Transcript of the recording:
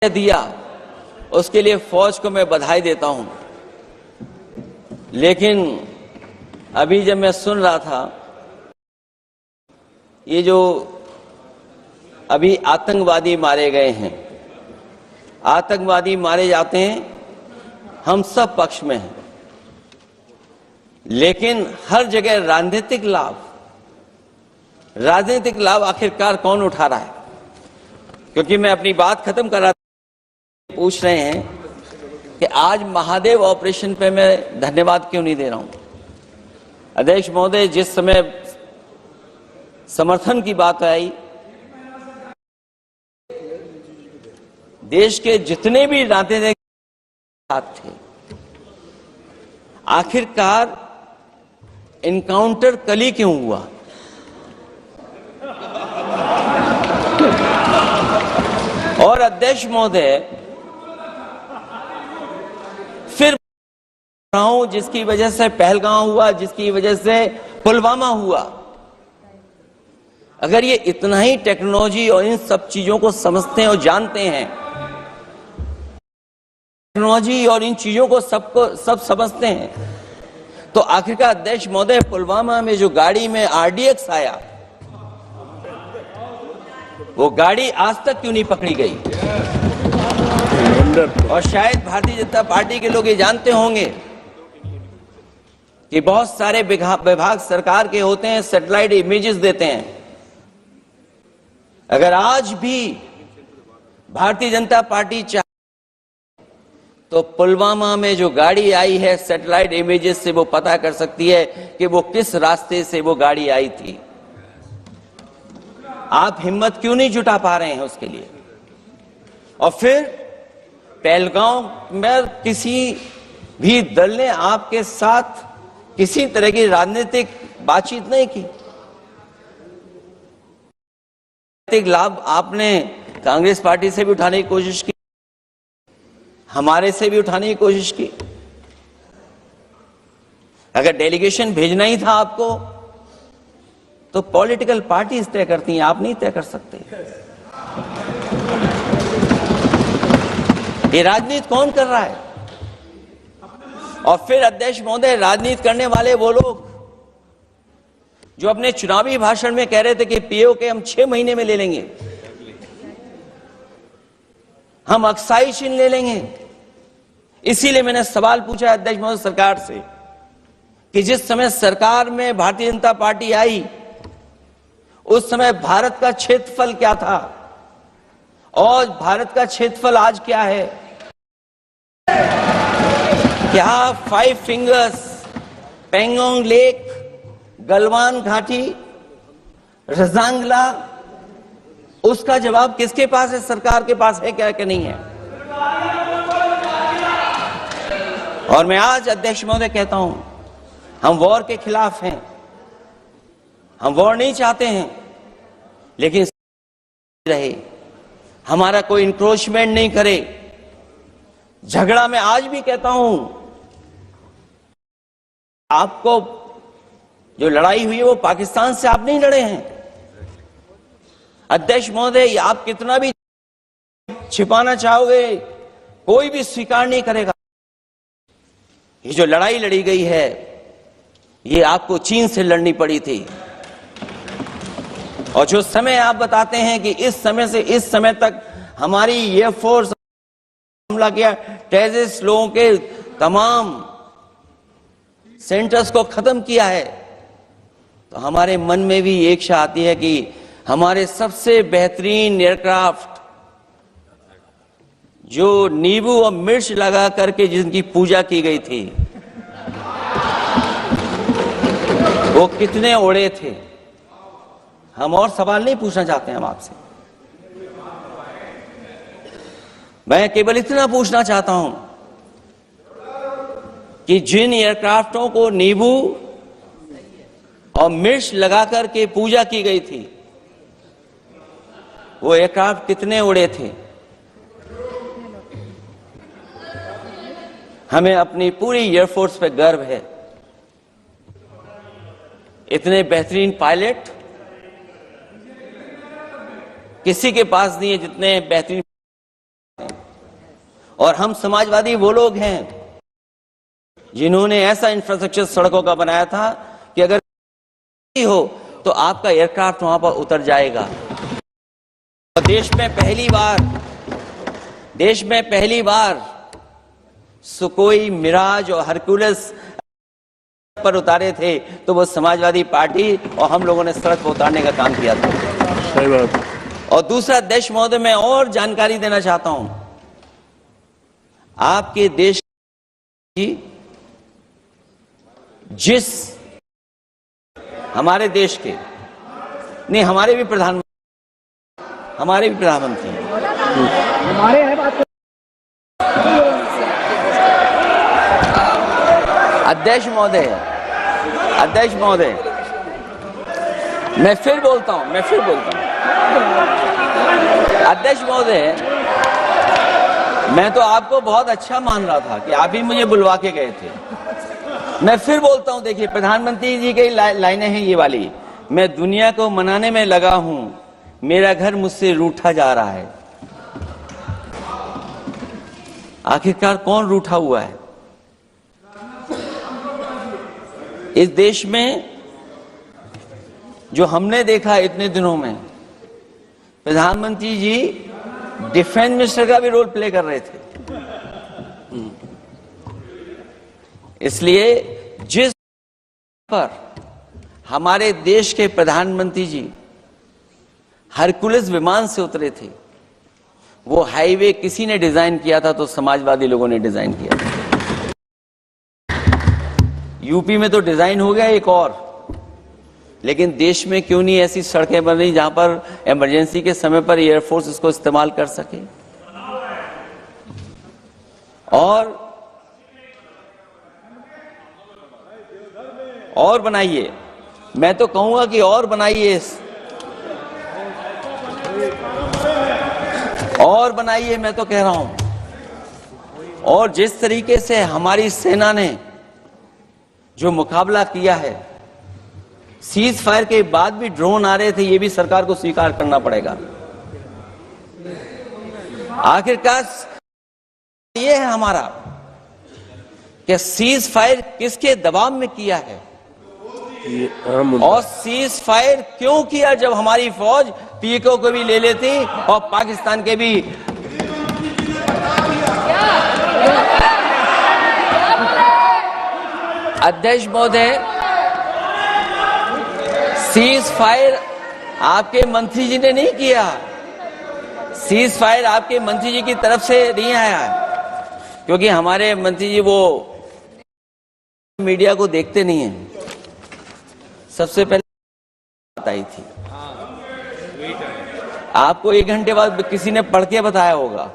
दिया उसके लिए फौज को मैं बधाई देता हूं। लेकिन अभी जब मैं सुन रहा था, ये जो अभी आतंकवादी मारे गए हैं, आतंकवादी मारे जाते हैं, हम सब पक्ष में हैं, लेकिन हर जगह राजनीतिक लाभ आखिरकार कौन उठा रहा है? क्योंकि मैं अपनी बात खत्म कर रहा था, पूछ रहे हैं कि आज महादेव ऑपरेशन पे मैं धन्यवाद क्यों नहीं दे रहा हूं। अध्यक्ष महोदय, जिस समय समर्थन की बात आई, देश के जितने भी राजनीतिक साथ थे, आखिरकार इनकाउंटर कल ही क्यों हुआ? और अध्यक्ष महोदय, फिर जिसकी वजह से पहलगांव हुआ, जिसकी वजह से पुलवामा हुआ, अगर ये इतना ही टेक्नोलॉजी और इन सब चीजों को समझते हैं और जानते हैं, टेक्नोलॉजी और इन चीजों को सब समझते हैं, तो आखिरकार अध्यक्ष महोदय, पुलवामा में जो गाड़ी में RDX आया, वो गाड़ी आज तक क्यों नहीं पकड़ी गई? और शायद भारतीय जनता पार्टी के लोग ये जानते होंगे कि बहुत सारे विभाग सरकार के होते हैं, सैटेलाइट इमेजेस देते हैं। अगर आज भी भारतीय जनता पार्टी चाहे तो पुलवामा में जो गाड़ी आई है, सैटेलाइट इमेजेस से वो पता कर सकती है कि वो किस रास्ते से वो गाड़ी आई थी। आप हिम्मत क्यों नहीं जुटा पा रहे हैं उसके लिए? और फिर पहलगांव में किसी भी दल ने आपके साथ किसी तरह की राजनीतिक बातचीत नहीं की। राजनीतिक लाभ आपने कांग्रेस पार्टी से भी उठाने की कोशिश की, हमारे से भी उठाने की कोशिश की। अगर डेलीगेशन भेजना ही था आपको, तो पॉलिटिकल पार्टीज तय करती हैं, आप नहीं तय कर सकते। ये राजनीति कौन कर रहा है? और फिर अध्यक्ष महोदय, राजनीति करने वाले वो लोग जो अपने चुनावी भाषण में कह रहे थे कि POK हम 6 महीने में ले लेंगे, हम अक्साई चिन्ह ले लेंगे। इसीलिए मैंने सवाल पूछा अध्यक्ष महोदय सरकार से कि जिस समय सरकार में भारतीय जनता पार्टी आई, उस समय भारत का क्षेत्रफल क्या था और भारत का क्षेत्रफल आज क्या है? क्या 5 फिंगर्स, पेंगोंग लेक, गलवान घाटी, रजांगला, उसका जवाब किसके पास है? सरकार के पास है क्या कि नहीं है? और मैं आज अध्यक्ष महोदय कहता हूं, हम वॉर के खिलाफ हैं, हम वॉर नहीं चाहते हैं, लेकिन रहे, हमारा कोई इंक्रोचमेंट नहीं करे। झगड़ा मैं आज भी कहता हूं, आपको जो लड़ाई हुई है वो पाकिस्तान से आप नहीं लड़े हैं। अध्यक्ष महोदय, आप कितना भी छिपाना चाहोगे, कोई भी स्वीकार नहीं करेगा। ये जो लड़ाई लड़ी गई है, ये आपको चीन से लड़नी पड़ी थी। और जो समय आप बताते हैं कि इस समय से इस समय तक हमारी एयरफोर्स हमला किया, टेररिस्ट लोगों के तमाम सेंटर्स को खत्म किया है, तो हमारे मन में भी एक इच्छा आती है कि हमारे सबसे बेहतरीन एयरक्राफ्ट जो नींबू और मिर्च लगा करके जिनकी पूजा की गई थी, वो कितने उड़े थे? हम और सवाल नहीं पूछना चाहते हैं हम आपसे, मैं केवल इतना पूछना चाहता हूं कि जिन एयरक्राफ्टों को नींबू और मिर्च लगाकर के पूजा की गई थी, वो एयरक्राफ्ट कितने उड़े थे? हमें अपनी पूरी एयरफोर्स पे गर्व है। इतने बेहतरीन पायलट किसी के पास नहीं है जितने बेहतरीन और हम समाजवादी वो लोग हैं जिन्होंने ऐसा इंफ्रास्ट्रक्चर सड़कों का बनाया था कि अगर हो तो आपका एयरक्राफ्ट वहां पर उतर जाएगा। और देश में पहली बार सुकोई, मिराज और हरकुलस पर उतारे थे तो वो समाजवादी पार्टी और हम लोगों ने सड़क पर उतारने का काम किया था। सही बात। और दूसरा, अध्यक्ष महोदय, मैं और जानकारी देना चाहता हूं। आपके देश की हमारे देश के नहीं, हमारे भी प्रधानमंत्री हमारे हैं बात। अध्यक्ष महोदय, मैं फिर बोलता हूं। अध्यक्ष महोदय, मैं तो आपको बहुत अच्छा मान रहा था कि आप ही मुझे बुलवा के गए थे। मैं फिर बोलता हूं, देखिए प्रधानमंत्री जी की लाइनें हैं ये वाली, मैं दुनिया को मनाने में लगा हूं, मेरा घर मुझसे रूठा जा रहा है। आखिरकार कौन रूठा हुआ है? इस देश में जो हमने देखा इतने दिनों में, प्रधानमंत्री जी डिफेंस मिनिस्टर का भी रोल प्ले कर रहे थे। इसलिए जिस पर हमारे देश के प्रधानमंत्री जी हरकुलस विमान से उतरे थे, वो हाईवे किसी ने डिजाइन किया था तो समाजवादी लोगों ने डिजाइन किया था। यूपी में तो डिजाइन हो गया एक और, लेकिन देश में क्यों नहीं ऐसी सड़कें बन रही जहां पर इमरजेंसी के समय पर एयरफोर्स इसको इस्तेमाल कर सके? और बनाइए, मैं तो कहूंगा कि और बनाइए, मैं तो कह रहा हूं। और जिस तरीके से हमारी सेना ने जो मुकाबला किया है, सीज फायर के बाद भी ड्रोन आ रहे थे, ये भी सरकार को स्वीकार करना पड़ेगा। आखिरकार ये है हमारा कि सीज फायर किसके दबाव में किया है और सीज फायर क्यों किया, जब हमारी फौज पीओके को भी ले लेती और पाकिस्तान के भी। अध्यक्ष महोदय, सीज फायर आपके मंत्री जी ने नहीं किया, सीज फायर आपके मंत्री जी की तरफ से नहीं आया, क्योंकि हमारे मंत्री जी वो मीडिया को देखते नहीं हैं। सबसे पहले बात आई थी, आपको 1 घंटे बाद किसी ने पढ़ के बताया होगा।